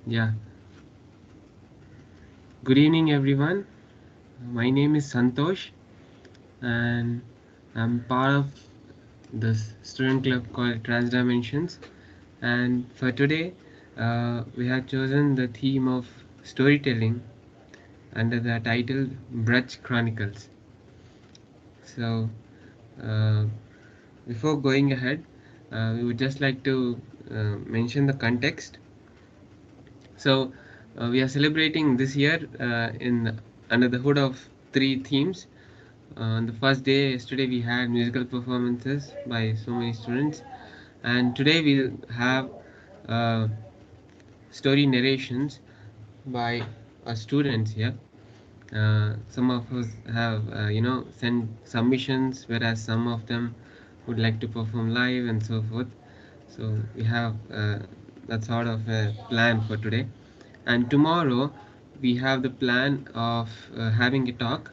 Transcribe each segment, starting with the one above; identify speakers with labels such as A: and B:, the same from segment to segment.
A: Yeah. Good evening, everyone. My name is Santosh, and I'm part of this student club called Transdimensions. And for today, we have chosen the theme of storytelling under the title Braj Chronicles. So, uh, before going ahead, we would just like to mention the context. So, we are celebrating this year in under the hood of three themes. On the first day, yesterday, we had musical performances by so many students, and today we'll have uh, story narrations by our students here. Some of us have, sent submissions, whereas some of them would like to perform live and so forth. So we have that sort of a plan for today. And tomorrow we have the plan of having a talk,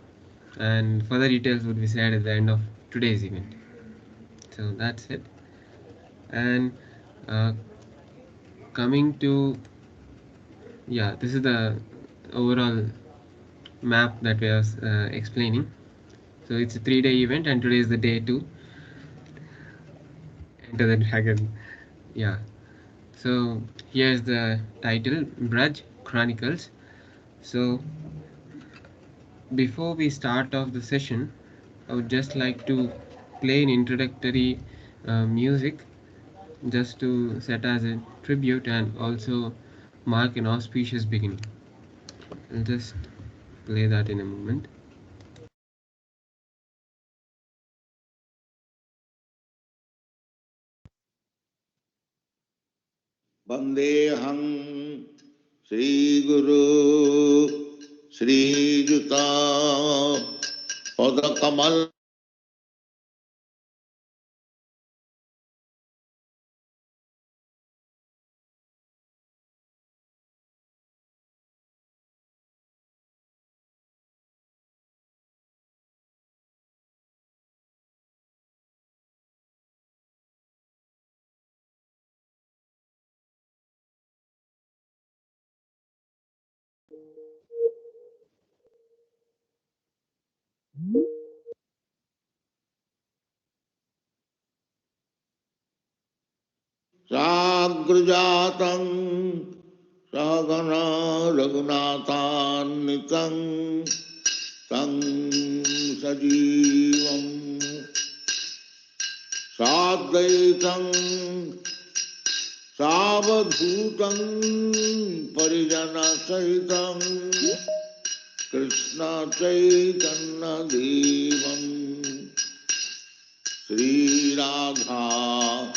A: and further details would be said at the end of today's event. So that's it. And uh, coming to, yeah, this is the overall map that we are explaining. So it's a 3-day event, and today is the day 2. Enter the Dragon. Yeah. So here's the title, Braj Chronicles. So before we start off the session, I would just like to play an introductory music just to set as a tribute and also mark an auspicious beginning. I'll just play that in a moment.
B: Vandeham Sri Guru Sri Juta Pada Sagrajatang Sagana Raghunathanitang Tang Sajivam Sadvaitang Savadhutam Parijana Sahitam Krishna Chaitanya Devam Sri Radha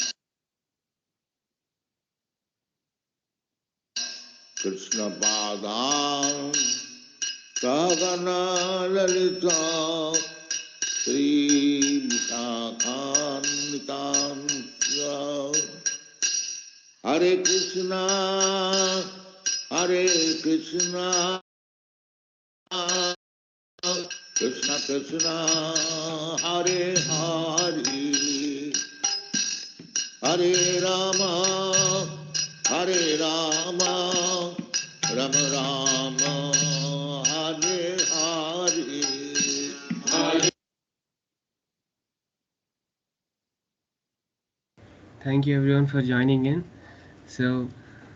B: Krishna Padam Sagana Lalita Sri Visakhanvitam Hare Krishna Hare Krishna Krishna Krishna Hare Hare Hare Rama Hare Rama Rama Rama Hare Hare
A: Thank you everyone for joining in. So,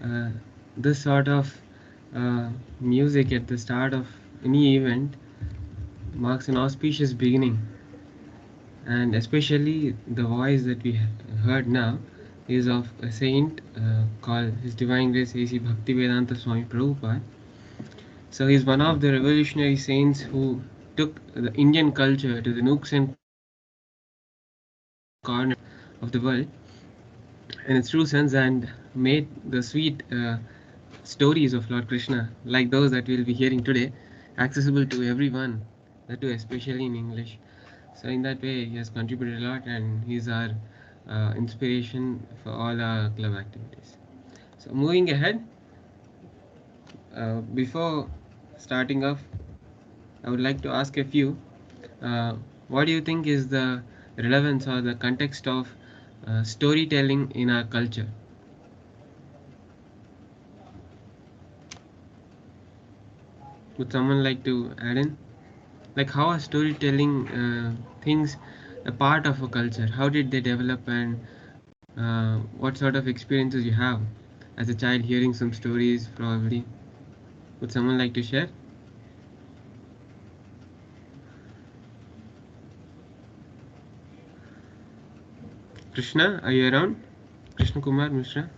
A: uh, this sort of music at the start of any event marks an auspicious beginning, and especially the voice that we heard now is of a saint called His Divine Grace A.C. Bhaktivedanta Swami Prabhupada. So he's one of the revolutionary saints who took the Indian culture to the nooks and corners of the world in its true sense, and made the sweet stories of Lord Krishna, like those that we'll be hearing today, accessible to everyone, that too especially in English. So in that way, he has contributed a lot, and he's our inspiration for all our club activities. So moving ahead, before starting off, I would like to ask a few. Uh, what do you think is the relevance or the context of storytelling in our culture? Would someone like to add in? Like how are storytelling things a part of a culture? How did they develop, and what sort of experiences you have as a child hearing some stories probably? Would someone like to share? Krishna, are you around? Krishna Kumar Mishra?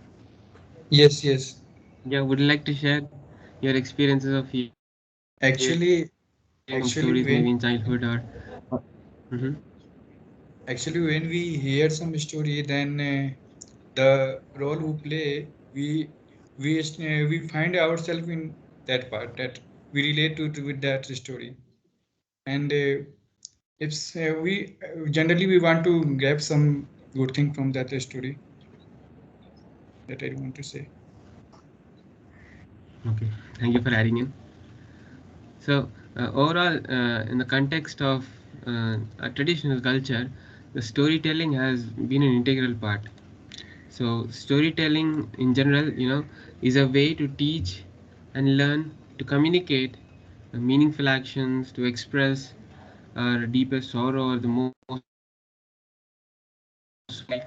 C: Yes, yes.
A: Yeah, would you like to share your experiences of hearing some stories maybe in
C: Actually,
A: childhood or?
C: actually, when
A: Mm-hmm.
C: actually when we hear some story, then the role who play, we find ourselves in that part, that we relate to with that story. And it's we generally we want to grab some good thing from that story, that I want to say.
A: Okay, thank you for adding in. So, overall, in the context of a traditional culture, the storytelling has been an integral part. So, storytelling in general, is a way to teach and learn, to communicate meaningful actions, to express our deepest sorrow or the most profound philosophy.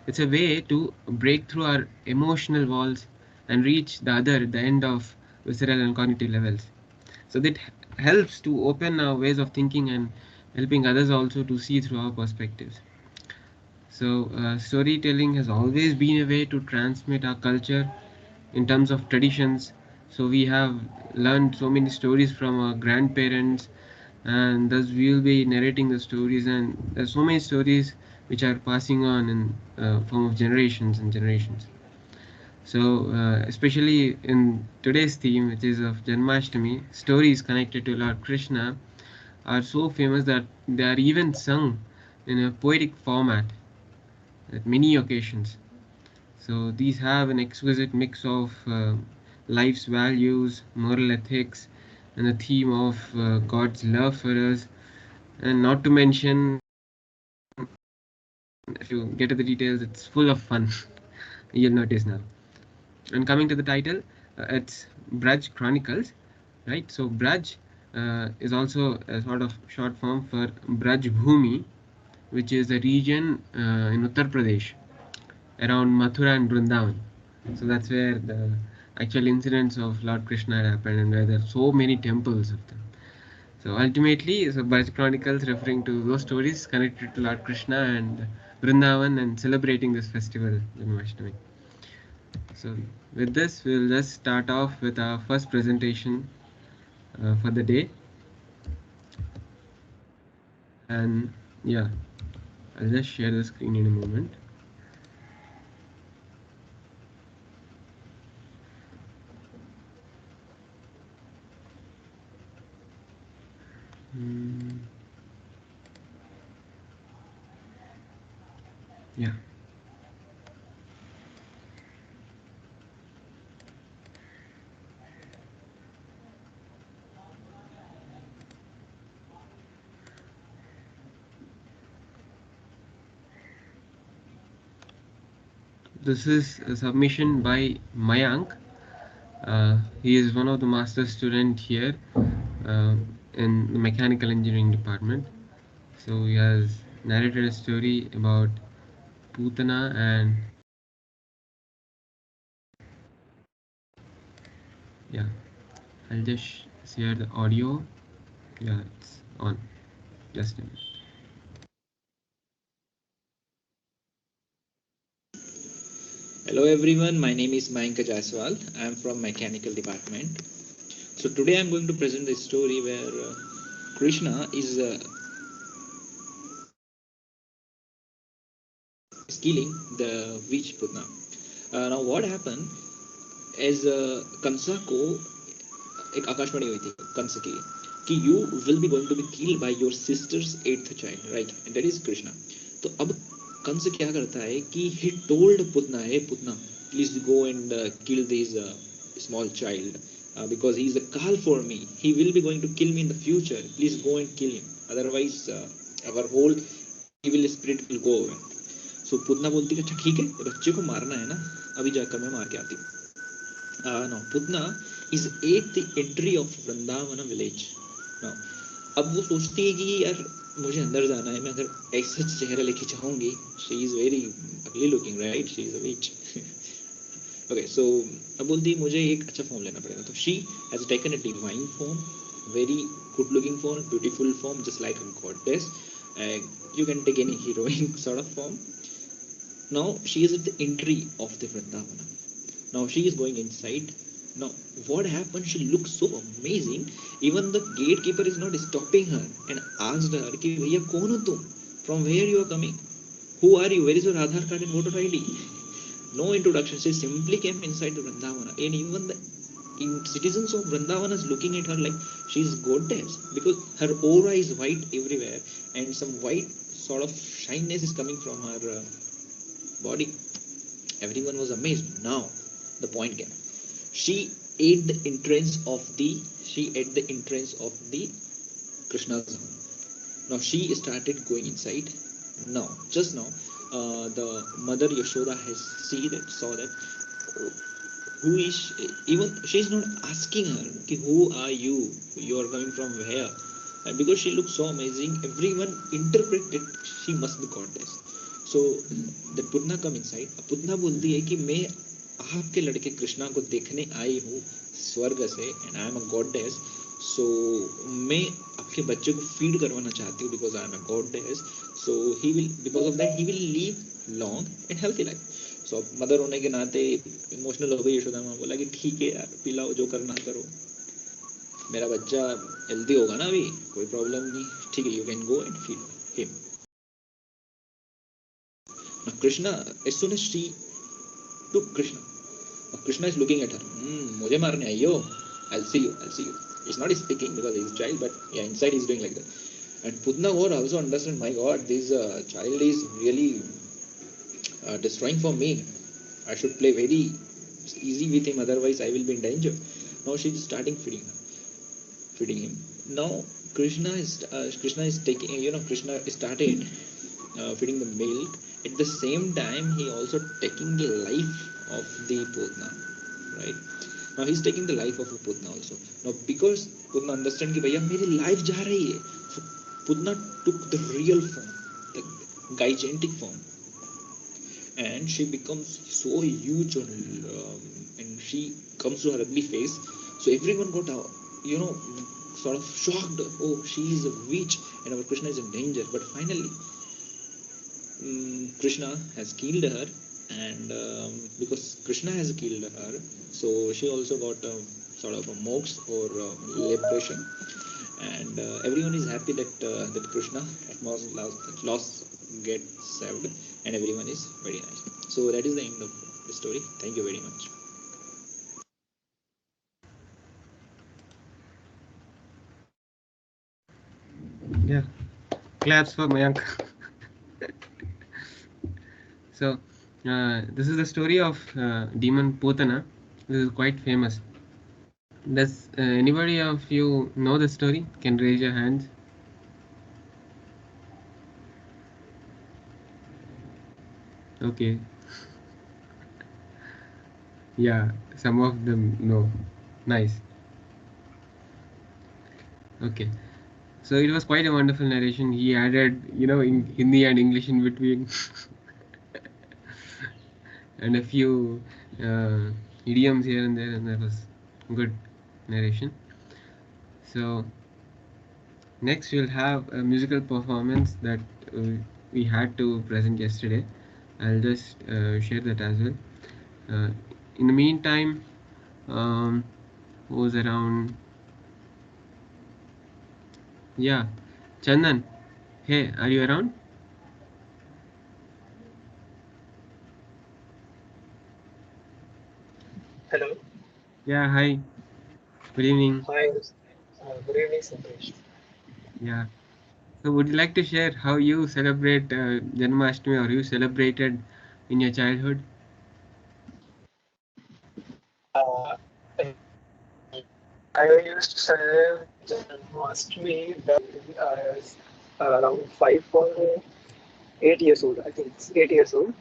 A: It's a way to break through our emotional walls and reach the other at the end of visceral and cognitive levels. So that helps to open our ways of thinking and helping others also to see through our perspectives. So storytelling has always been a way to transmit our culture in terms of traditions. So we have learned so many stories from our grandparents, and thus we will be narrating the stories, and there's so many stories which are passing on in form of generations and generations. So, especially in today's theme, which is of Janmashtami, stories connected to Lord Krishna are so famous that they are even sung in a poetic format at many occasions. So, these have an exquisite mix of life's values, moral ethics, and the theme of God's love for us. And not to mention, if you get to the details, it's full of fun. You'll notice now. And coming to the title, it's Braj Chronicles, right? So Braj is also a sort of short form for Braj Bhumi, which is a region in Uttar Pradesh around Mathura and Vrindavan. So that's where the actual incidents of Lord Krishna happened, and where there are so many temples of them. So ultimately, so Braj Chronicles referring to those stories connected to Lord Krishna and Vrindavan and celebrating this festival, Janmashtami. So with this, we'll just start off with our first presentation for the day. And yeah, I'll just share the screen in a moment. Mm, yeah, this is a submission by Mayank. He is one of the master student here uh, in the mechanical engineering department. So he has narrated a story about Putana, and yeah, I'll just share the audio. Yeah, it's on. Just a minute.
D: Hello everyone, my name is Mayanka Jaiswal. I am from Mechanical Department. So today I am going to present a story where Krishna is killing the witch Putna. Now what happened is कंसा को एक आकाशवाणी हुई थी कंस की कि you will be going to be killed by your sister's eighth child, right? And that is Krishna. तो अब कंस क्या करता है कि he told Putna, hey Putna, please go and kill this small child because he is a call for me. He will be going to kill me in the future. Please go and kill him. Otherwise, our whole evil spirit will go away. So Putana बोलती है अच्छा ठीक है बच्चे को मारना है ना अभी जाकर मैं मार के आती हूँ. Now Putna is at the entry of Vrindavana village. Now अब वो सोचती है कि यार मुझे अंदर जाना है, मैं अगर ऐसा चेहरा लेके जाऊंगी, she is very ugly looking right, she is a which. Okay so अब बोलती है मुझे एक अच्छा फॉर्म लेना पड़ेगा. तो she has taken a divine form, very good looking form, beautiful form, just like a goddess. You can take any heroine sort of form. Now she is at the entry of the Vrindavana. Now she is going inside. Now what happened? She looks so amazing. Even the gatekeeper is not stopping her and asked her, "कि भैया कौन हो तुम? From where you are coming? Who are you? Where is your Aadhaar card and voter ID?" No introduction. She simply came inside the Vrindavana, and even the citizens of Vrindavana is looking at her like she's goddess, because her aura is white everywhere, and some white sort of shyness is coming from her body. Everyone was amazed. Now the point came. She ate the entrance of the Krishna's home. Now she started going inside. Now just now the mother Yashoda has saw that who is she? Even she is not asking her ki, who are you are coming from where, and because she looks so amazing, everyone interpreted she must be goddess. So the Putna come inside. Putna बोलती है कि मैं आपके लड़के कृष्णा को देखने आई हूँ स्वर्ग से, and I am a goddess. So मैं आपके बच्चे को फीड करवाना चाहती हूँ because I am a goddess. So he will, because of that he will live long and healthy life. So mother होने के नाते इमोशनल हो गई यशोदा माँ, बोला कि ठीक है यार पिलाओ, जो करना करो, मेरा बच्चा हेल्दी होगा ना अभी, कोई प्रॉब्लम नहीं, ठीक है, you can go and feed him. Now Krishna, as soon as she took Krishna, now Krishna is looking at her. मुझे मारने आई हो? I'll see you. I'll see you. He's not speaking because he's a child, but yeah, inside he's doing like that. And Putna Gaur also understand, my God, this child is really destroying for me. I should play very easy with him, otherwise I will be in danger. Now she's starting feeding him. Now Krishna is taking, Krishna started feeding the milk. At the same time, he also taking the life of the Putna, right? Now he's taking the life of a Putna also. Now because Putna understand कि भैया मेरी life जा रही है, so Putna took the real form, the gigantic form, and she becomes so huge and she comes to her ugly face. So everyone got sort of shocked. Oh, she is a witch and our Krishna is in danger. But finally Krishna has killed her, and because Krishna has killed her, so she also got sort of a moksha or liberation, and everyone is happy that Krishna at last get saved, and everyone is very nice. So that is the end of the story. Thank you very much.
A: Yeah, claps for Mayank. So this is the story of demon Putana. This is quite famous. Does anybody of you know the story? Can raise your hands. Okay. Yeah, some of them know. Nice. Okay. So it was quite a wonderful narration. He added, in Hindi and English in between, and a few idioms here and there, and that was good narration. So next we'll have a musical performance that we had to present yesterday. I'll just share that as well. In the meantime, who's around? Yeah, Chandan. Hey, are you around?
E: Hello.
A: Yeah, hi. Good evening.
E: Hi. Good evening, Santosh.
A: Yeah. So would you like to share how you celebrate Janmashtami, or you celebrated in your childhood?
E: Uh, I used to celebrate Janmashtami when I was around 5 or 8 years old. I think it's 8 years old.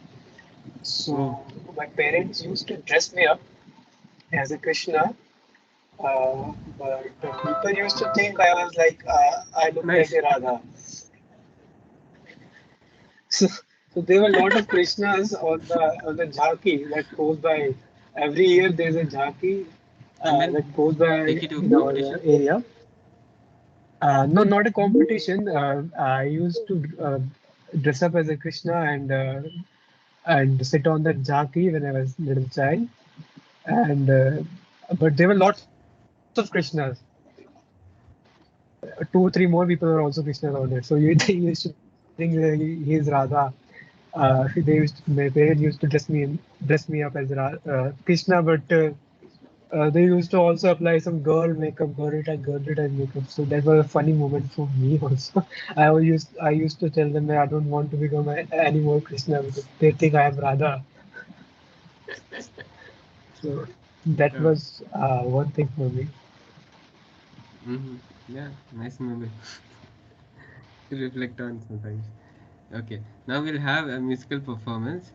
A: Oh,
E: So my parents used to dress me up as a Krishna. But people used to think I was like I look like
A: Nice.
E: a Radha. So, so there were a lot of Krishnas on the jhaki that goes by every year. There's a jhaki
A: And then
E: that goes by
A: take it to a
E: in our
A: competition.
E: area. No, not a competition. I used to dress up as a Krishna and sit on that jhaki when I was little child. And but there were lots of Krishnas. Two, three more people were also Krishnas on it. So you, they used to think he is Radha. My parents used to dress me up as Krishna, but they used to also apply some girl type makeup. So that was a funny moment for me also. I used to tell them that I don't want to become any more Krishna because they think I am Radha. So that
A: Oh.
E: was one thing for me.
A: Mm-hmm. Yeah, nice moment to reflect on sometimes. Okay, now we'll have a musical performance.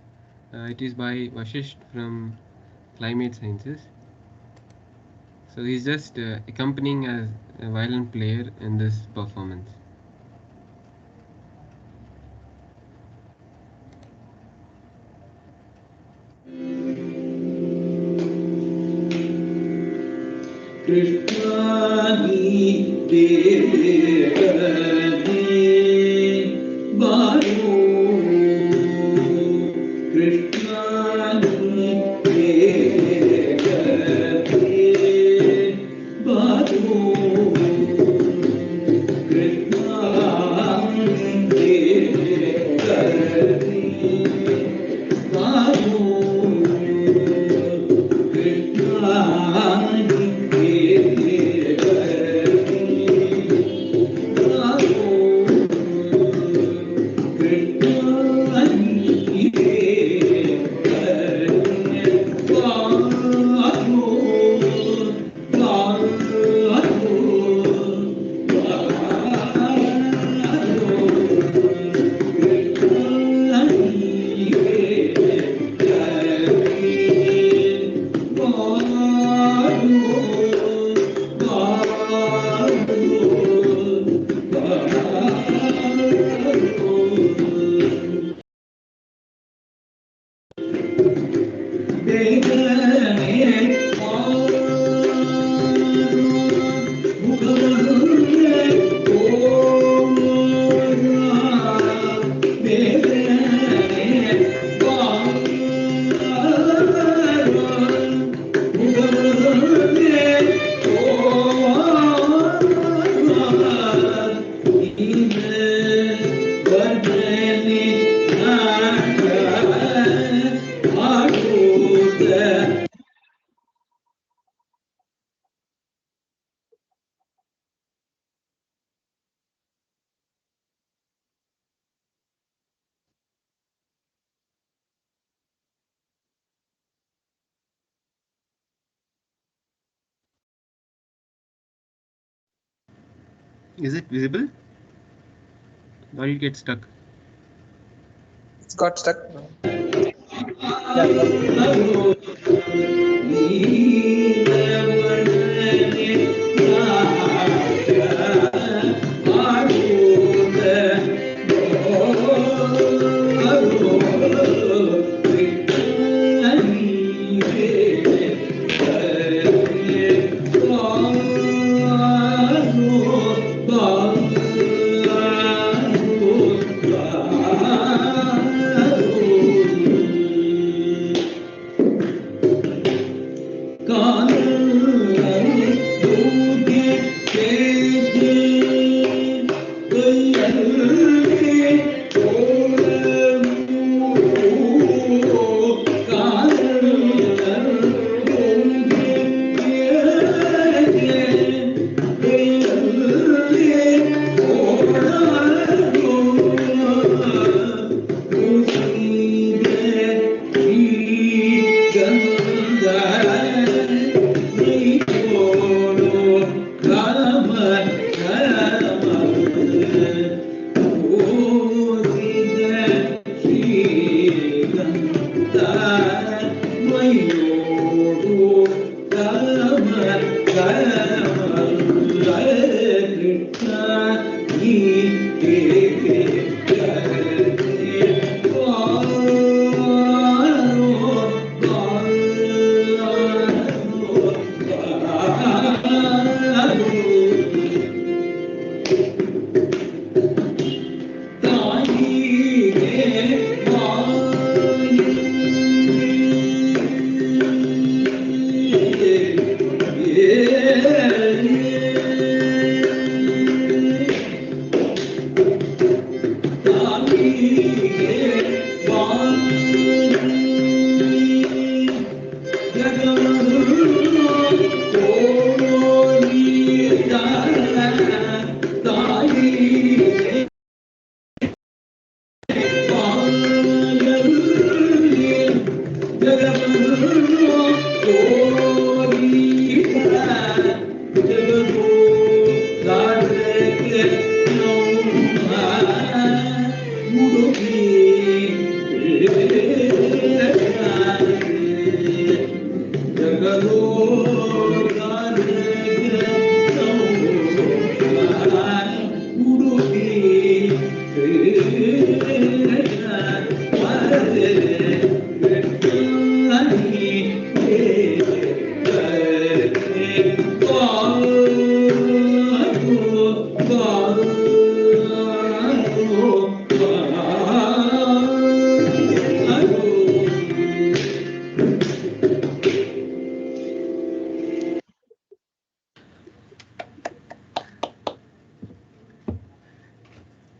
A: It is by Vashish from Climate Sciences. So he's just accompanying as a violin player in this performance.
B: Krishna ni devane bayo Krishna ni devane bayo Krishna ni devane
A: Is it visible? Or you get stuck?
C: It's got stuck.
E: Yeah, got it.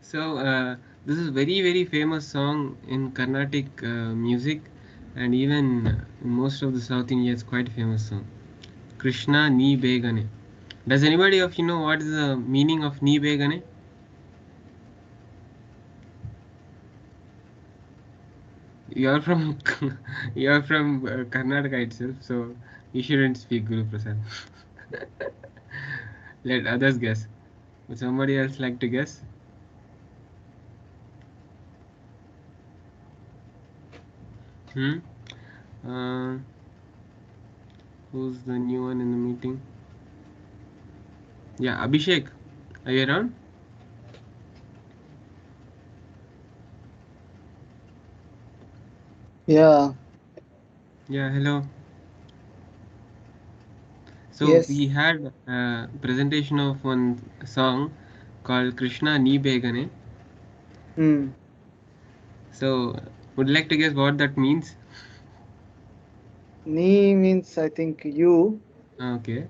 A: So this is very famous song in Carnatic music, and even in most of the South India, it's quite a famous song. Krishna Ni Begane. Does anybody of you know what is the meaning of Ni Begane? You are from you are from Karnataka itself, so you shouldn't speak Guru Prasad. Let others guess. Would somebody else like to guess? Hmm. Uh, who's the new one in the meeting? Yeah, Abhishek. Are you around?
F: Yeah.
A: Yeah. Hello. So
F: Yes.
A: we had a presentation of one song called Krishna Ni Begane.
F: Hmm.
A: So would you like to guess what that means?
F: Ni means I think you.
A: Okay.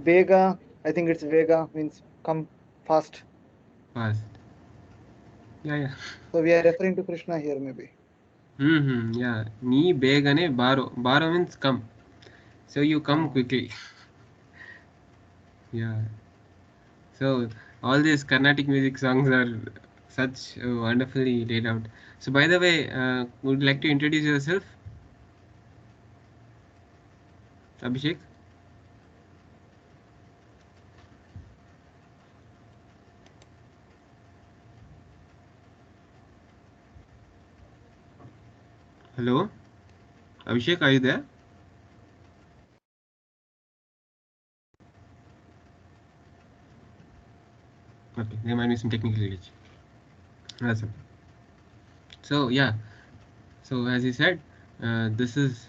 F: Vega. I think it's Vega means come fast.
A: Fast. Yeah.
F: So we are referring to Krishna here maybe.
A: Yeah. Ni Begane Baro. Baro means come. So you come
F: Ah.
A: quickly. Yeah. So all these Carnatic music songs are such wonderfully laid out. So by the way, would you like to introduce yourself, Abhishek? Hello, Abhishek, are you there? Okay, there might be some technical glitch. That's okay. So yeah, so as you said, this is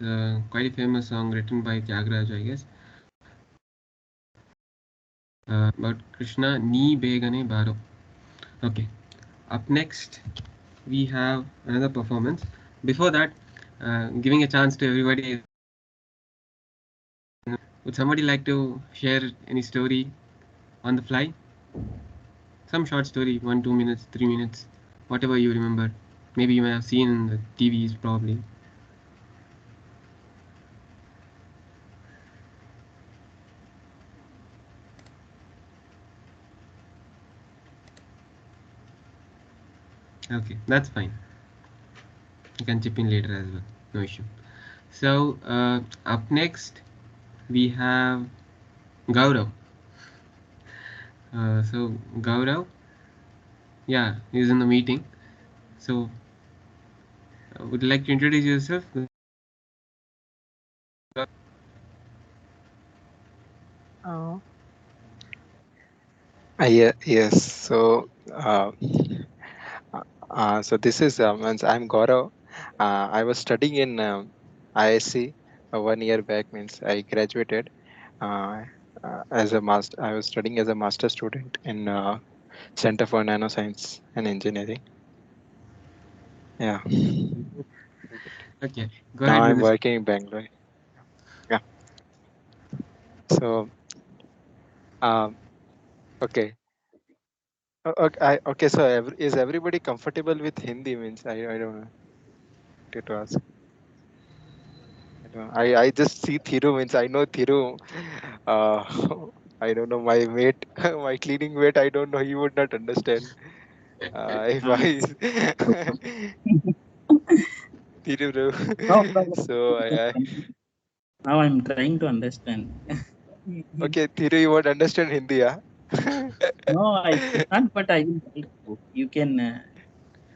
A: quite a famous song written by Tyagaraja, I guess, about Krishna Ni Begane Baro. Okay, up next we have another performance. Before that, giving a chance to everybody. Would somebody like to share any story on the fly? Some short story, 1, 2 minutes, 3 minutes, whatever you remember. Maybe you may have seen in the TVs, probably. Okay, that's fine. You can chip in later as well. No issue. So, up next, we have Gaurav. So, Gaurav, yeah, he's in the meeting. So, would you like to introduce yourself?
G: Uh,
H: Yes. So this is means I'm Gaurav. I was studying in ISC 1 year back. Means I graduated uh, as a master. I was studying as a master student in Center for Nanoscience and Engineering. Yeah.
A: Okay, go
H: Now
A: ahead with
H: I'm
A: this.
H: working in Bangalore. Yeah. So um, okay. Okay. So is everybody comfortable with Hindi? Means I don't know what to ask. I just see Thiru. Means I know Thiru. Uh, I don't know my mate, my cleaning mate. I don't know. He would not understand. If
B: No,
H: I
B: no problem.
H: Thiru, bro.
B: No problem.
H: So
B: Now I'm trying to understand.
H: okay, Thiru, you won't understand Hindi, yeah?
B: No, I can't, but I will try to. You can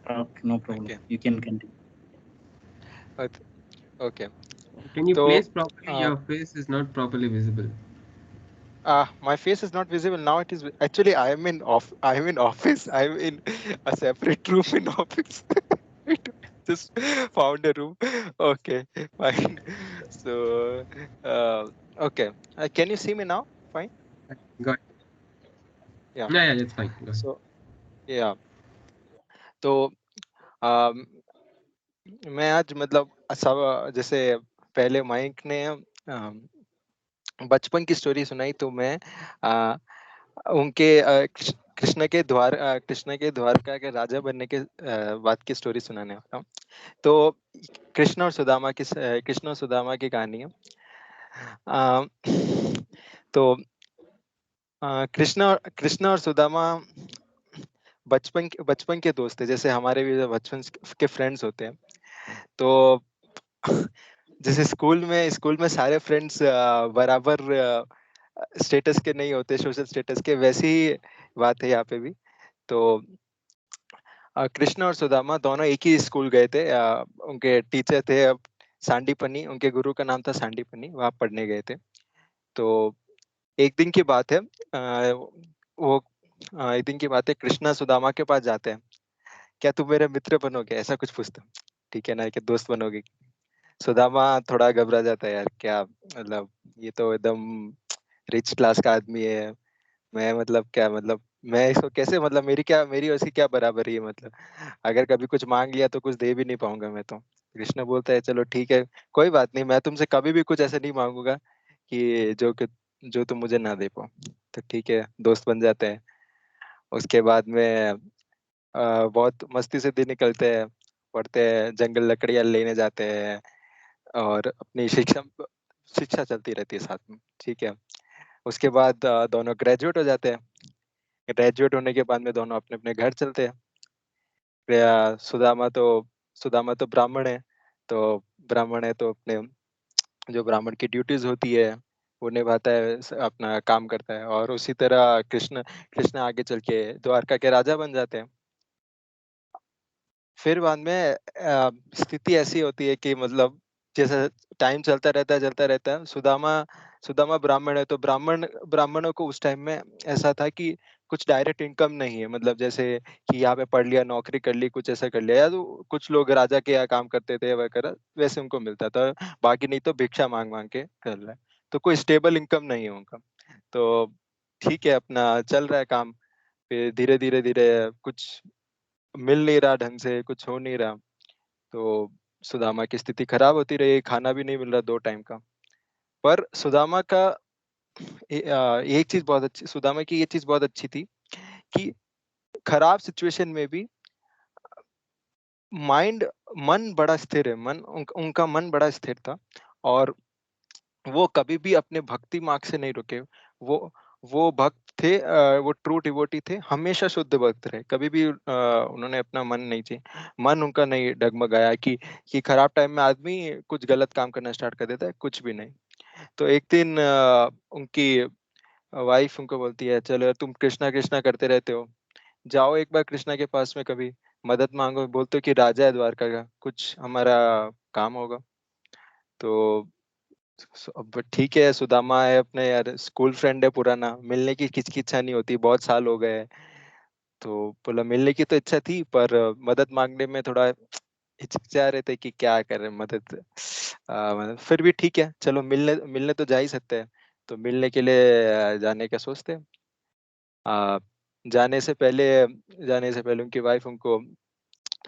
B: talk, no problem.
H: Okay.
B: You can continue.
H: Okay.
A: Can you
H: So
A: place properly?
H: uh,
A: Your face is not properly visible.
H: my face is not visible now. It is actually I am in off. I am in office. I am in a separate room in office. I just found a room. Okay, fine. So, okay. Can you see me now? Fine.
A: Got
H: Yeah.
A: yeah, that's fine. Go ahead.
H: So, yeah. तो um, मैं आज मतलब सब जैसे पहले mic ने बचपन की स्टोरी सुनाई तो मैं उनके कृष्ण के द्वारका के राजा बनने के बात की स्टोरी सुनाने वाला हूँ। तो कृष्ण और सुदामा की कहानी है। अ, तो कृष्ण और सुदामा बचपन के दोस्त थे। जैसे हमारे भी बचपन के फ्रेंड्स होते हैं। तो जैसे स्कूल में सारे फ्रेंड्स बराबर स्टेटस के नहीं होते, सोशल स्टेटस के, वैसी ही बात है यहाँ पे भी। तो कृष्ण और सुदामा दोनों एक ही स्कूल गए थे। उनके टीचर थे सांडीपनी, उनके गुरु का नाम था सांडीपनी, वहां पढ़ने गए थे। तो एक दिन की बात है, एक दिन की बात है, कृष्णा सुदामा के पास जाते हैं। क्या तुम मेरे मित्र बनोगे, ऐसा कुछ पूछते हैं। ठीक है ना, क्या दोस्त बनोगे। सुदामा थोड़ा घबरा जाता है, यार क्या मतलब, ये तो एकदम रिच क्लास का आदमी है। मैं मतलब क्या मतलब, मैं इसको कैसे मतलब, मेरी और इसकी क्या बराबरी है मतलब। अगर कभी कुछ मांग लिया तो कुछ दे भी नहीं पाऊंगा मैं तो। कृष्ण बोलता है चलो ठीक है, कोई बात नहीं, मैं तुमसे कभी भी कुछ ऐसा नहीं मांगूंगा कि जो तुम मुझे ना दे पाओ। तो ठीक है, दोस्त बन जाते हैं। उसके बाद में बहुत मस्ती से दिन निकलते हैं, पढ़ते हैं, जंगल लकड़ियां लेने जाते हैं, और अपनी शिक्षा चलती रहती है साथ में। ठीक है। उसके बाद दोनों ग्रेजुएट हो जाते हैं। ग्रेजुएट होने के बाद में दोनों अपने अपने घर चलते हैं। सुदामा तो ब्राह्मण है। तो ब्राह्मण है तो अपने जो ब्राह्मण की ड्यूटीज होती है वो निभाता है, अपना काम करता है। और उसी तरह कृष्ण कृष्ण आगे चल के द्वारका के राजा बन जाते हैं। फिर बाद में स्थिति ऐसी होती है कि मतलब जैसे टाइम चलता रहता है। सुदामा सुदामा ब्राह्मण है, तो ब्राह्मणों को उस टाइम में ऐसा था कि कुछ डायरेक्ट इनकम नहीं है। मतलब जैसे कि यहाँ पे पढ़ लिया, नौकरी कर ली, कुछ ऐसा कर लिया, या तो कुछ लोग राजा के यहाँ काम करते थे वगैरह, वैसे उनको मिलता था। बाकी नहीं तो भिक्षा मांग मांग के कर रहा है। तो कोई स्टेबल इनकम नहीं है उनका। तो ठीक है, अपना चल रहा है काम। फिर धीरे धीरे धीरे कुछ मिल नहीं रहा ढंग से, कुछ हो नहीं रहा। तो सुदामा की स्थिति खराब होती रही, खाना भी नहीं मिल रहा 2 टाइम का। पर एक चीज बहुत अच्छी, सुदामा की ये चीज बहुत अच्छी थी कि खराब सिचुएशन में भी माइंड मन बड़ा स्थिर है। उनका मन बड़ा स्थिर था। और वो कभी भी अपने भक्ति मार्ग से नहीं रुके। वो वो भक्त थे, वो ट्रू डिवोटी थे, हमेशा शुद्ध भक्त रहे। कभी भी उन्होंने अपना मन नहीं चाहिए, मन उनका नहीं डगमगाया कि खराब टाइम में आदमी कुछ गलत काम करना स्टार्ट कर देता है, कुछ भी नहीं। तो एक दिन उनकी वाइफ उनको बोलती है, चलो यार, तुम कृष्णा कृष्णा करते रहते हो, जाओ एक बार कृष्णा के पास में कभी मदद मांगो। बोलते हो कि राजा है द्वारका का, कुछ हमारा काम होगा। तो अब ठीक है, सुदामा है अपने यार स्कूल फ्रेंड है पुराना, मिलने की किसकी इच्छा नहीं होती, बहुत साल हो गए। तो बोला मिलने की तो इच्छा थी, पर मदद मांगने में थोड़ा हिचकिचा रहे थे कि क्या करें मदद। मतलब फिर भी ठीक है, चलो मिलने मिलने तो जा ही सकते हैं। तो मिलने के लिए जाने का सोचते हैं। आ, जाने से पहले जाने से पहले उनकी वाइफ उनको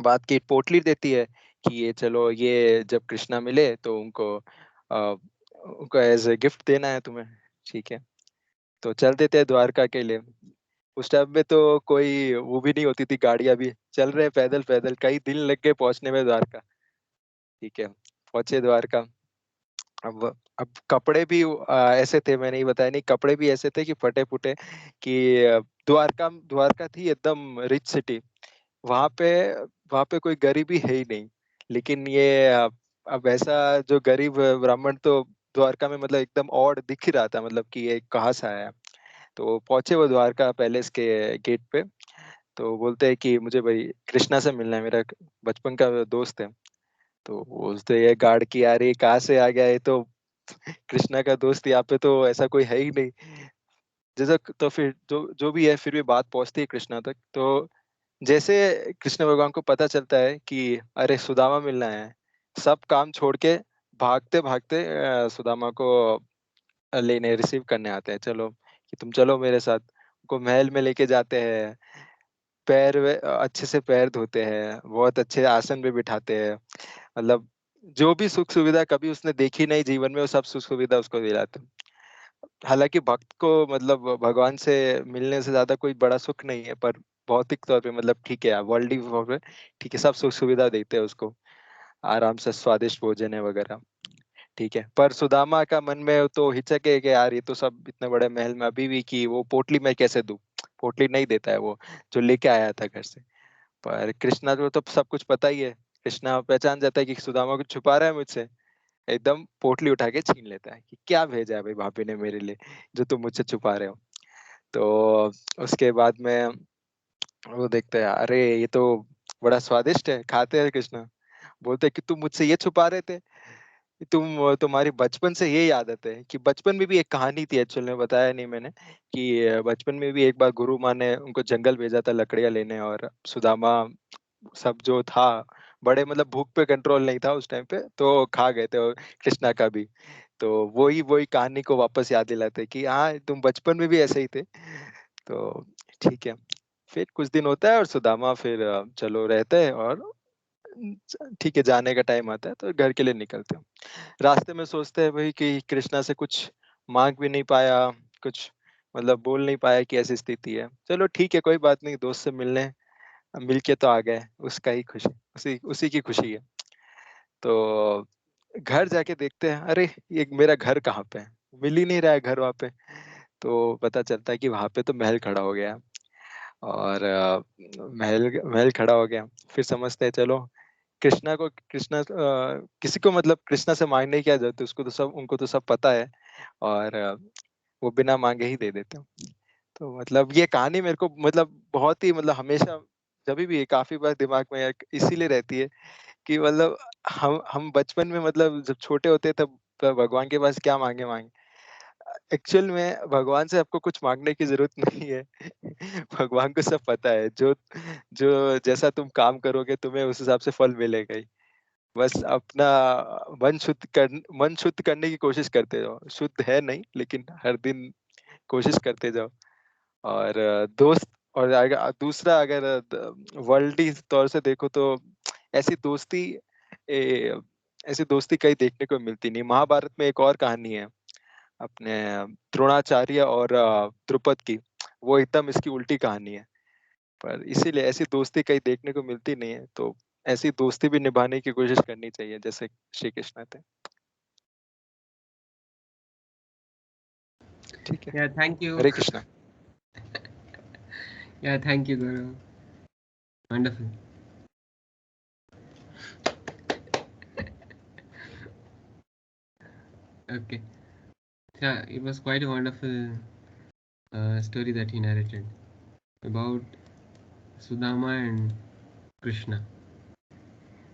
H: बात की पोटली देती है कि ये चलो, ये जब कृष्णा मिले तो उनको एज ए गिफ्ट देना है तुम्हें, ठीक है। तो चल देते हैं द्वारका के लिए। उस टाइम में तो कोई वो भी नहीं होती थी, गाड़ियां भी चल रहे हैं पैदल पैदल, कई दिन लग गए पहुंचने में द्वारका, ठीक है। पहुंचे द्वारका। अब कपड़े भी ऐसे थे, मैंने ही बताया नहीं, कपड़े भी ऐसे थे कि फटे फुटे, कि द्वारका द्वारका थी एकदम रिच सिटी, वहां पे वहां पे कोई गरीबी है ही नहीं। लेकिन ये अब ऐसा जो गरीब ब्राह्मण तो द्वारका में मतलब एकदम ऑड दिख ही रहा था, मतलब कि ये कहाँ से आया। तो पहुंचे वो द्वारका पैलेस के गेट पे। तो बोलते हैं कि मुझे भाई कृष्णा से मिलना है, मेरा बचपन का दोस्त है। तो बोलते ये गार्ड की, यार ये कहाँ से आ गया, ये तो कृष्णा का दोस्त, यहाँ पे तो ऐसा कोई है ही नहीं। जैसा तो फिर जो जो भी है, फिर भी बात पहुंचती है कृष्णा तक। तो जैसे कृष्ण भगवान को पता चलता है कि अरे सुदामा मिलना है, सब काम छोड़ के भागते भागते सुदामा को लेने रिसीव करने आते हैं। चलो कि तुम चलो मेरे साथ। उनको महल में लेके जाते हैं, अच्छे से पैर धोते हैं, बहुत अच्छे आसन पे बिठाते हैं, मतलब जो भी सुख सुविधा कभी उसने देखी नहीं जीवन में, वो सब सुख सुविधा उसको दिलाते हैं। हालांकि भक्त को मतलब भगवान से मिलने से ज्यादा कोई बड़ा सुख नहीं है, पर भौतिक तौर पे मतलब ठीक है, वर्ल्डली तौर पे ठीक है, सब सुख सुविधा देते हैं उसको, आराम से स्वादिष्ट भोजन है वगैरह, ठीक है। पर सुदामा का मन में तो हिचक है कि यार ये तो सब इतने बड़े महल में अभी भी, कि वो पोटली मैं कैसे दूं, पोटली नहीं देता है वो जो लेके आया था घर से। पर कृष्णा को तो सब कुछ पता ही है, कृष्णा पहचान जाता है कि सुदामा कुछ छुपा रहा है मुझसे, एकदम पोटली उठा के छीन लेता है कि क्या भेजा है भाई भाभी ने मेरे लिए, जो तुम मुझसे छुपा रहे हो। तो उसके बाद में वो देखते हैं, अरे ये तो बड़ा स्वादिष्ट है, खाते हैं कृष्णा। बोलते हैं कि तुम मुझसे ये छुपा रहे थे, तुम्हारी बचपन से यही आदत है। कि बचपन में भी एक कहानी थी, एक्चुअल में बताया नहीं मैंने, कि बचपन में भी एक बार गुरु माँ ने उनको जंगल भेजा था लकड़ियां लेने, और सुदामा सब जो था, बड़े मतलब भूख पे कंट्रोल नहीं था उस टाइम पे, तो खा गए थे, और कृष्णा का भी। तो वही वही कहानी को वापस याद दिलाते कि हाँ तुम बचपन में भी ऐसे ही थे। तो ठीक है, फिर कुछ दिन होता है और सुदामा फिर चलो रहते हैं, और ठीक है जाने का टाइम आता है तो घर के लिए निकलते हैं। रास्ते में सोचते हैं भाई कि कृष्णा से कुछ मांग भी नहीं पाया, कुछ मतलब बोल नहीं पाया कि ऐसी स्थिति है, चलो ठीक है कोई बात नहीं, दोस्त से मिलने मिल के तो आ गए, उसका ही खुशी, उसी उसी की खुशी है। तो घर जाके देखते हैं, अरे ये मेरा घर कहाँ पे है, मिल ही नहीं रहा है घर वहाँ पे। तो पता चलता है कि वहाँ पे तो महल खड़ा हो गया, और महल महल खड़ा हो गया। फिर समझते हैं चलो कृष्णा किसी को मतलब कृष्णा से मांगने की क्या जरूरत है, उसको तो सब उनको तो सब पता है, और वो बिना मांगे ही दे देते हैं। तो मतलब ये कहानी मेरे को मतलब बहुत ही मतलब हमेशा जब भी काफी बार दिमाग में इसीलिए रहती है कि मतलब हम बचपन में मतलब जब छोटे होते तब भगवान के पास क्या मांगे मांगे, एक्चुअल में भगवान से आपको कुछ मांगने की जरूरत नहीं है। भगवान को सब पता है, जो जो जैसा तुम काम करोगे तुम्हें उस हिसाब से फल मिलेगा ही। बस अपना मन शुद्ध करने की कोशिश करते जाओ, शुद्ध है नहीं लेकिन हर दिन कोशिश करते जाओ। और दोस्त, और अगर दूसरा अगर वर्ल्डली तौर से देखो तो ऐसी दोस्ती ए, ऐसी दोस्ती कहीं देखने को मिलती नहीं। महाभारत में एक और कहानी है अपने द्रोणाचार्य और द्रुपद की, वो एकदम इसकी उल्टी कहानी है। पर इसीलिए ऐसी दोस्ती कहीं देखने को मिलती नहीं है, तो ऐसी दोस्ती भी निभाने की कोशिश करनी चाहिए जैसे श्री कृष्ण थे। ठीक है,
A: Yeah, thank you.
H: Hare Krishna.
A: Yeah, thank you, Gaurav. Wonderful. Okay. Yeah, it was quite a wonderful story that he narrated about Sudama and Krishna.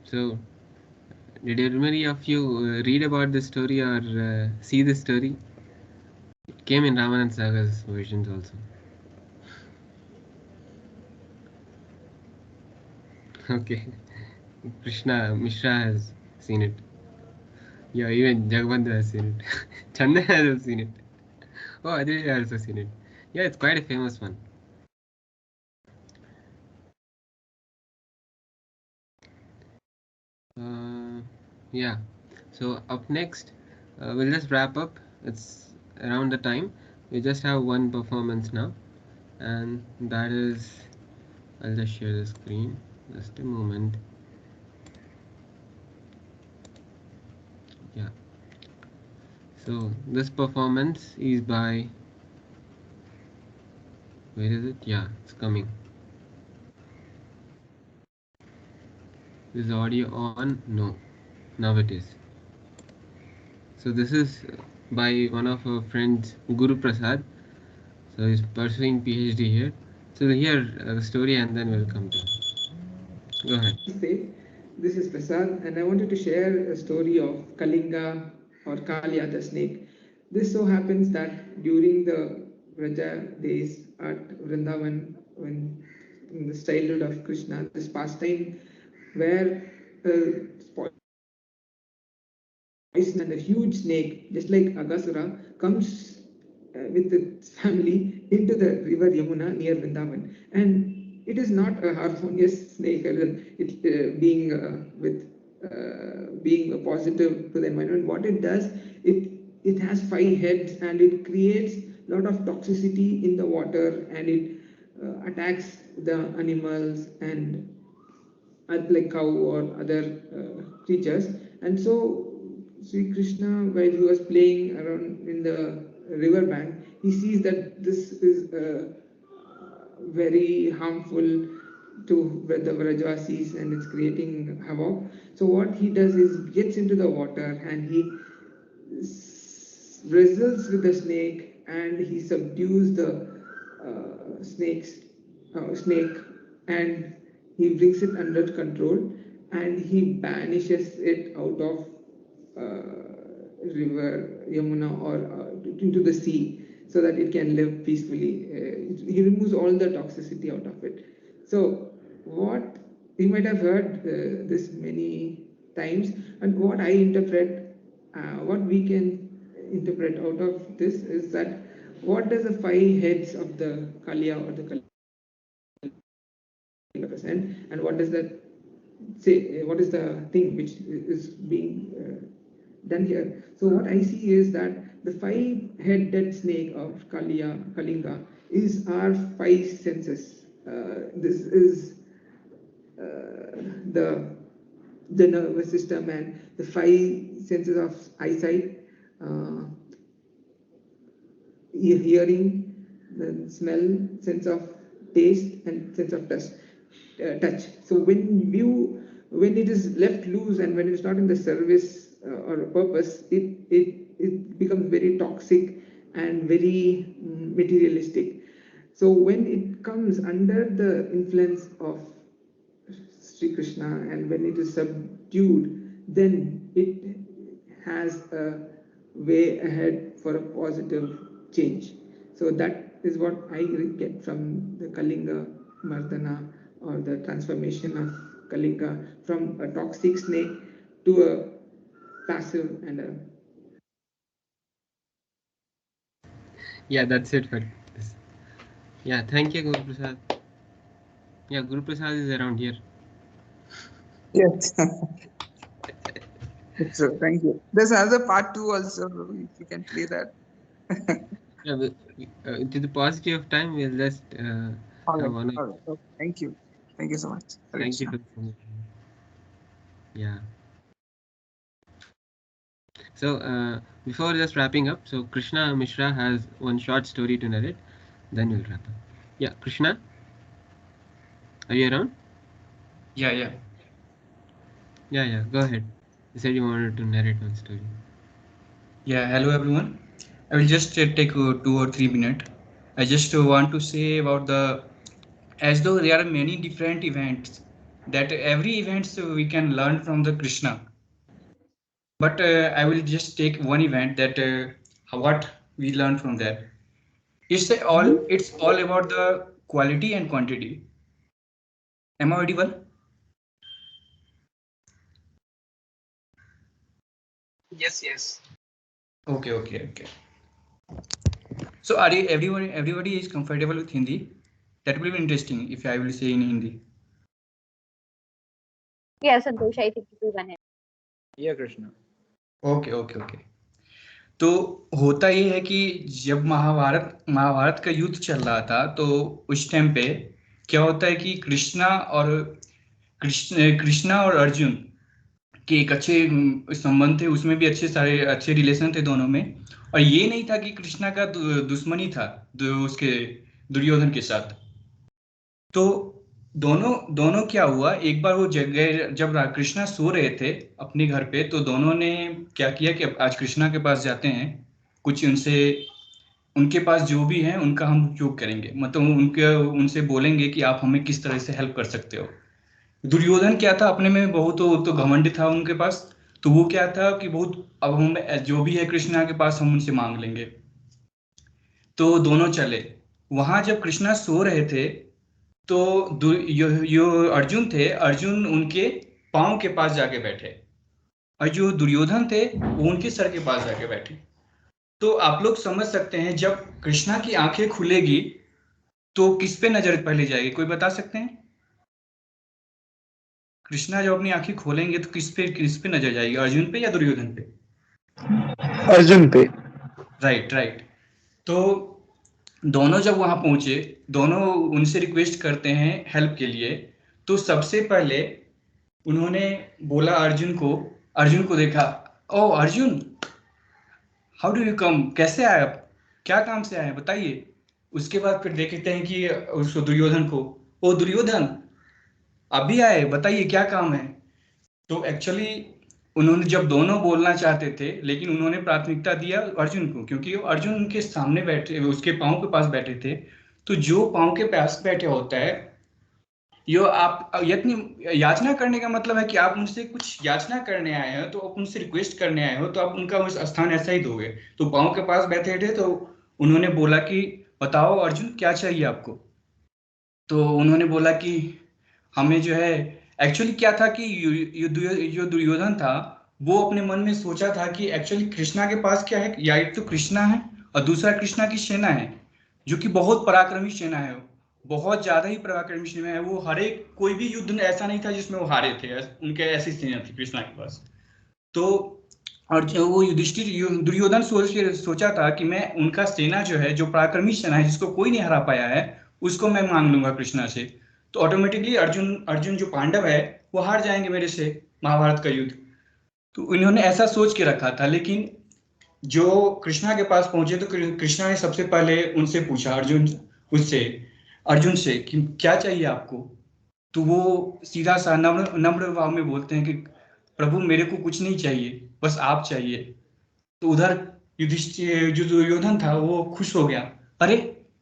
A: So Did any of you read about this story or see this story? It came in Ramanand Saga's versions also. Okay. Krishna Mishra has seen it. Yeah, even Jagabandhu has seen it. Chandan has also seen it. Oh, Adrish has also seen it. Yeah, it's quite a famous one. Yeah. So up next, we'll just wrap up. It's around the time. We just have one performance now, and that is. I'll just share the screen. Just a moment. Yeah. So this performance is by. Where is it? Yeah, it's coming. Is audio on? No. Now it is. So this is by one of our friends, Guru Prasad. So he's pursuing PhD here. So here the story, and then we'll come to. Go ahead.
G: Namaste. This is Prasad, and I wanted to share a story of Kalinga or Kalya the snake. This so happens that during the Vraja days at Vrindavan, when in the childhood of Krishna, this pastime where poison and a huge snake, just like Agasura, comes with its family into the river Yamuna near Vrindavan. And it is not a harmonious snake, being a positive to the environment. What it does, it has 5 heads and it creates a lot of toxicity in the water, and it attacks the animals and like cow or other creatures. And so Sri Krishna, while he was playing around in the river bank, he sees that this is very harmful to the Vrajvasis and it's creating havoc. So what he does is gets into the water and he wrestles with the snake and he subdues the snake, and he brings it under control and he banishes it out of river Yamuna or into the sea so that it can live peacefully. He removes all the toxicity out of it. So what you might have heard this many times, and what I interpret, what we can interpret out of this is that what does the 5 heads of the Kalya or the Kalya represent, and what does that say? What is the thing which is being done here? So what I see is that the 5-headed snake of Kalinga is our 5 senses. This is the nervous system and the 5 senses of eyesight, uh, hearing, the smell, sense of taste, and sense of touch. So when it is left loose and when it is not in the service or purpose, it becomes very toxic and very materialistic. So when it comes under the influence of Sri Krishna and when it is subdued, then it has a way ahead for a positive change. So that is what I get from the Kalinga Mardana, or the transformation of Kalinga from a toxic snake to a passive and a.
A: Yeah, that's it for this. Yeah, thank you, Guru Prasad. Yeah, Guru Prasad is around here.
I: Yes. So thank you. There's another part 2 also, if you can play that.
A: Yeah, to the paucity of time, we'll just
I: All
A: have
I: right.
A: one.
I: All right. Okay. Thank you. Thank you so much. Hare
A: Thank you
I: Krishna.
A: for the permission. Yeah. So before just wrapping up, so Krishna Mishra has one short story to narrate, then we'll wrap up. Yeah, Krishna, are you around?
C: Yeah, yeah.
A: Yeah, go ahead. You said you wanted to narrate one story.
C: Yeah, hello everyone. I will just take 2 or 3 minutes. I just want to say about as though there are many different events, that every events we can learn from the Krishna. But I will just take one event that what we learned from that. It's all about the quality and quantity. Am I audible?
E: Yes.
C: Okay. So are you, everybody is comfortable with Hindi? That will be interesting if I will say in Hindi.
J: Yeah, Santosh, I think it will run it.
B: Yeah, Krishna.
C: Okay. तो होता ये है कि जब महाभारत का युद्ध चल रहा था, तो उस टाइम पे क्या होता है कि कृष्णा और अर्जुन के एक अच्छे संबंध थे, उसमें भी अच्छे रिलेशन थे दोनों में। और ये नहीं था कि कृष्णा का दुश्मनी था उसके दुर्योधन के साथ। तो दोनों क्या हुआ, एक बार वो जगह जब कृष्णा सो रहे थे अपने घर पे, तो दोनों ने क्या किया कि आज कृष्णा के पास जाते हैं, कुछ उनके पास जो भी है उनका हम उपयोग करेंगे, मतलब उनसे बोलेंगे कि आप हमें किस तरह से हेल्प कर सकते हो। दुर्योधन क्या था, अपने में बहुत तो घमंड था उनके पास। तो वो क्या था कि बहुत, अब हम जो भी है कृष्णा के पास हम उनसे मांग लेंगे। तो दोनों चले वहां। जब कृष्णा सो रहे थे, तो यो अर्जुन थे, अर्जुन उनके पांव के पास जाके बैठे, और जो दुर्योधन थे वो उनके सर के पास जाके बैठे। तो आप लोग समझ सकते हैं, जब कृष्णा की आंखें खुलेगी तो किस पे नजर पहले जाएगी, कोई बता सकते हैं? कृष्णा जब अपनी आंखें खोलेंगे तो किस पे नजर जाएगी, अर्जुन पे या दुर्योधन पे?
F: अर्जुन पे।
C: राइट। तो दोनों जब वहां पहुंचे, दोनों उनसे रिक्वेस्ट करते हैं हेल्प के लिए। तो सबसे पहले उन्होंने बोला अर्जुन को देखा, ओ Arjun, how do you come, कैसे आए आप, क्या काम से आए बताइए। उसके बाद फिर देखते हैं कि उस दुर्योधन को, ओ दुर्योधन अभी आए, बताइए क्या काम है। तो एक्चुअली उन्होंने जब दोनों बोलना चाहते थे, लेकिन उन्होंने प्राथमिकता दिया अर्जुन को, क्योंकि अर्जुन उनके सामने बैठे, उसके पाँव के पास बैठे थे। तो जो पाँव के पास बैठे होता है, यो आप यत्न याचना करने का मतलब है कि आप उनसे कुछ याचना करने आए हो, तो आप उनसे रिक्वेस्ट करने आए हो, तो आप उनका उस स्थान ऐसा ही दोगे। तो पाँव के पास बैठे थे, तो उन्होंने बोला कि बताओ अर्जुन क्या चाहिए आपको। तो उन्होंने बोला कि हमें जो है, एक्चुअली क्या था कि जो दुर्योधन था, वो अपने मन में सोचा था कि एक्चुअली कृष्णा के पास क्या है, या एक तो कृष्णा है और दूसरा कृष्णा की सेना है, जो कि बहुत पराक्रमी सेना है, बहुत ज्यादा ही पराक्रमी सेना है। वो हर एक कोई भी युद्ध में ऐसा नहीं था जिसमें वो हारे थे, उनके ऐसी सेना थी कृष्णा के पास। तो और जो वो दुर्योधन सोचा था कि मैं उनका सेना जो है, जो पराक्रमी सेना है जिसको कोई नहीं हरा पाया है, उसको मैं मांग लूंगा कृष्णा से। तो ऑटोमेटिकली अर्जुन जो पांडव है वो हार जाएंगे मेरे से महाभारत का युद्ध। तो इन्होंने ऐसा सोच के रखा था। लेकिन जो कृष्णा के पास पहुंचे, तो कृष्णा ने सबसे पहले उनसे पूछा, अर्जुन से कि क्या चाहिए आपको। तो वो सीधा सा नम्र भाव में बोलते हैं कि प्रभु मेरे को कुछ नहीं चाहिए, बस आप चाहिए। तो उधर युधिष्ठिर जो दुर्योधन था वो खुश हो गया, अरे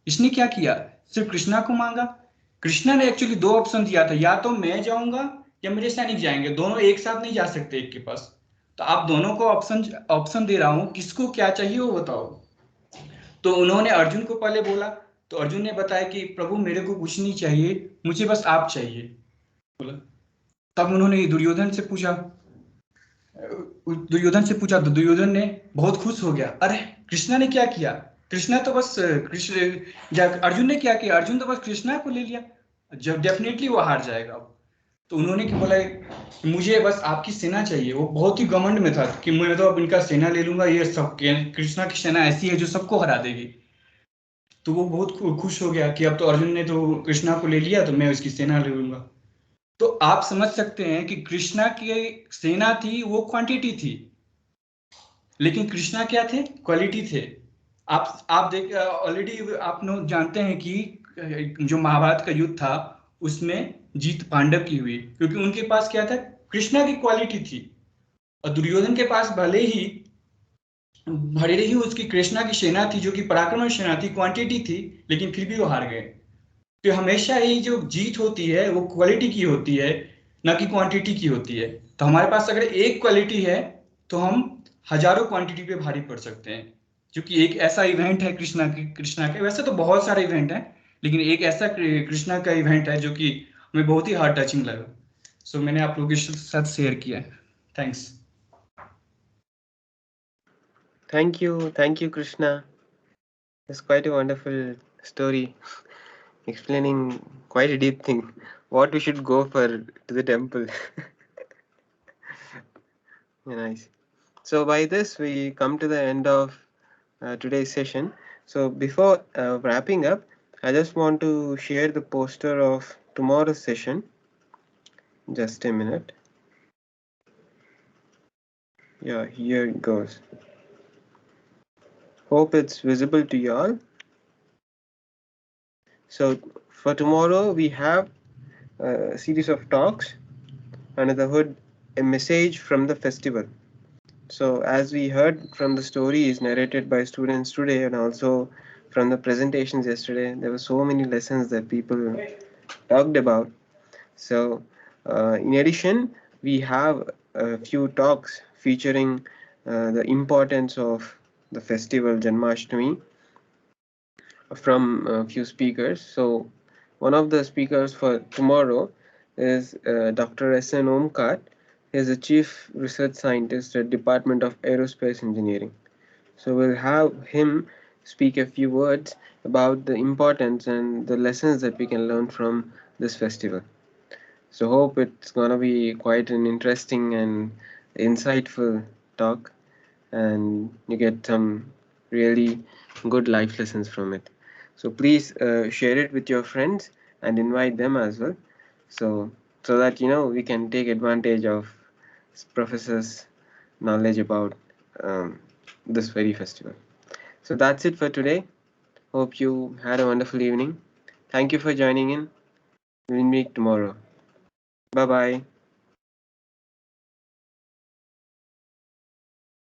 C: इसने क्या किया, सिर्फ कृष्णा को मांगा। कृष्णा ने एक्चुअली दो ऑप्शन दिया था, या तो मैं जाऊंगा या मेरे सैनिक जाएंगे, दोनों एक साथ नहीं जा सकते एक के पास। तो आप दोनों को ऑप्शन दे रहा हूं, किसको क्या चाहिए वो बताओ। तो उन्होंने अर्जुन को पहले बोला। तो अर्जुन ने बताया कि प्रभु मेरे को कुछ नहीं चाहिए, मुझे बस आप चाहिए, बोला। तब उन्होंने दुर्योधन से पूछा, तो दुर्योधन ने बहुत खुश हो गया, अरे कृष्णा ने क्या किया, कृष्णा तो बस अर्जुन ने क्या किया, अर्जुन तो बस कृष्णा को ले लिया, जब डेफिनेटली वो हार जाएगा। तो उन्होंने क्या बोला, मुझे बस आपकी सेना चाहिए। वो बहुत ही घमंड में था कि मैं तो अब इनका सेना ले लूंगा, ये सब कृष्णा की सेना ऐसी है जो सबको हरा देगी। तो वो बहुत खुश हो गया कि अब तो अर्जुन ने तो कृष्णा को ले लिया, तो मैं उसकी सेना ले लूंगा। तो आप समझ सकते हैं कि कृष्णा की सेना थी वो क्वांटिटी थी, लेकिन कृष्णा क्या थे, क्वालिटी थे। आप देख ऑलरेडी आप लोग जानते हैं कि जो महाभारत का युद्ध था उसमें जीत पांडव की हुई, क्योंकि उनके पास क्या था, कृष्णा की क्वालिटी थी। और दुर्योधन के पास भले ही उसकी कृष्णा की सेना थी, जो कि पराक्रमी सेना थी, क्वांटिटी थी, लेकिन फिर भी वो हार गए। तो हमेशा ही जो जीत होती है वो क्वालिटी की होती है, ना कि क्वांटिटी की होती है। तो हमारे पास अगर एक क्वालिटी है तो हम हजारों क्वांटिटी पे भारी पड़ सकते हैं, क्योंकि एक ऐसा इवेंट है कृष्णा के। वैसे तो बहुत सारे इवेंट हैं, लेकिन एक ऐसा कृष्णा का इवेंट है जो कि हमें बहुत ही हार्ट टचिंग लगा। सो मैंने आप लोगों के साथ शेयर किया है। Thanks.
A: Thank you, Krishna. It's quite a wonderful story, explaining quite a deep thing. What we should go for to the temple. Nice. So by this we come to the end of today's session. So before wrapping up, I just want to share the poster of tomorrow's session. Just a minute. Yeah, here it goes. Hope it's visible to you all. So for tomorrow we have a series of talks under the hood, a message from the festival. So as we heard from the stories narrated by students today and also from the presentations yesterday, there were so many lessons that people talked about. So in addition, we have a few talks featuring the importance of the festival Janmashtami from a few speakers. So one of the speakers for tomorrow is Dr. S.N. Omkar. He is the Chief Research Scientist at Department of Aerospace Engineering. So we'll have him speak a few words about the importance and the lessons that we can learn from this festival. So hope it's gonna be quite an interesting and insightful talk, and you get some really good life lessons from it. So please share it with your friends and invite them as well. So that we can take advantage of professors' knowledge about um, this very festival. So that's it for today. Hope you had a wonderful evening. Thank you for joining in. We'll meet tomorrow. Bye bye.